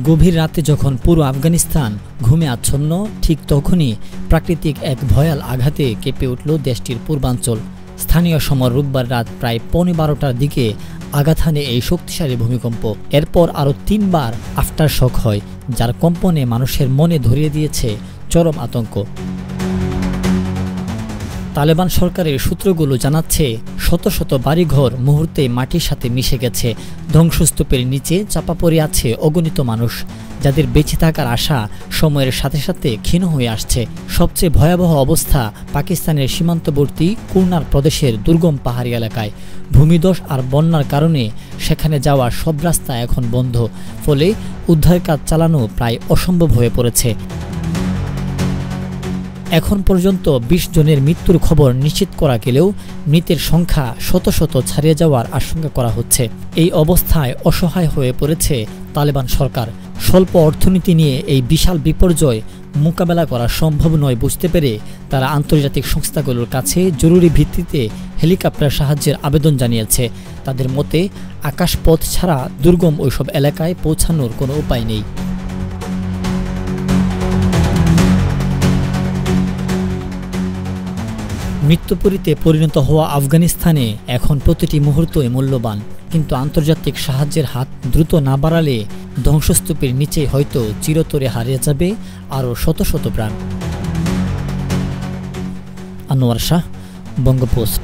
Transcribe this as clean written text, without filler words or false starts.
গভীর রাতে যখন পুরো আফগানিস্তান ঘুমে আচ্ছন্ন, ঠিক তখনই প্রাকৃতিক এক ভয়াল আঘাতে কেঁপে উঠল দেশটির পূর্বাঞ্চল। স্থানীয় সময় রোববার রাত প্রায় 12:15টার দিকে আঘাত হানে এই শক্তিশালী ভূমিকম্প। এরপর আরও 3বার আফটার শক হয়, যার কম্পনে মানুষের মনে ধরিয়ে দিয়েছে চরম আতঙ্ক। তালেবান সরকারের সূত্রগুলো জানাচ্ছে, শত শত বাড়িঘর মুহূর্তে মাটির সাথে মিশে গেছে। ধ্বংসস্তূপের নিচে চাপা পড়ে আছে অগণিত মানুষ, যাদের বেঁচে থাকার আশা সময়ের সাথে সাথে ক্ষীণ হয়ে আসছে। সবচেয়ে ভয়াবহ অবস্থা পাকিস্তানের সীমান্তবর্তী কুরনার প্রদেশের দুর্গম পাহাড়ি এলাকায়। ভূমিধস আর বন্যার কারণে সেখানে যাওয়ার সব রাস্তা এখন বন্ধ, ফলে উদ্ধার কাজ চালানো প্রায় অসম্ভব হয়ে পড়েছে। এখন পর্যন্ত 20 জনের মৃত্যুর খবর নিশ্চিত করা গেলেও মৃতের সংখ্যা শত শত ছাড়িয়ে যাওয়ার আশঙ্কা করা হচ্ছে। এই অবস্থায় অসহায় হয়ে পড়েছে তালেবান সরকার। স্বল্প অর্থনীতি নিয়ে এই বিশাল বিপর্যয় মোকাবেলা করা সম্ভব নয় বুঝতে পেরে তারা আন্তর্জাতিক সংস্থাগুলোর কাছে জরুরি ভিত্তিতে হেলিকপ্টার সাহায্যের আবেদন জানিয়েছে। তাদের মতে, আকাশপথ ছাড়া দুর্গম ওইসব এলাকায় পৌঁছানোর কোনো উপায় নেই। মৃত্যুপুরীতে পরিণত হওয়া আফগানিস্তানে এখন প্রতিটি মুহূর্তই মূল্যবান, কিন্তু আন্তর্জাতিক সাহায্যের হাত দ্রুত না বাড়ালে ধ্বংসস্তূপের নিচে হয়তো চিরতরে হারিয়ে যাবে আরও শত শত প্রাণ। আনোয়ার শাহ, বঙ্গপোস্ট।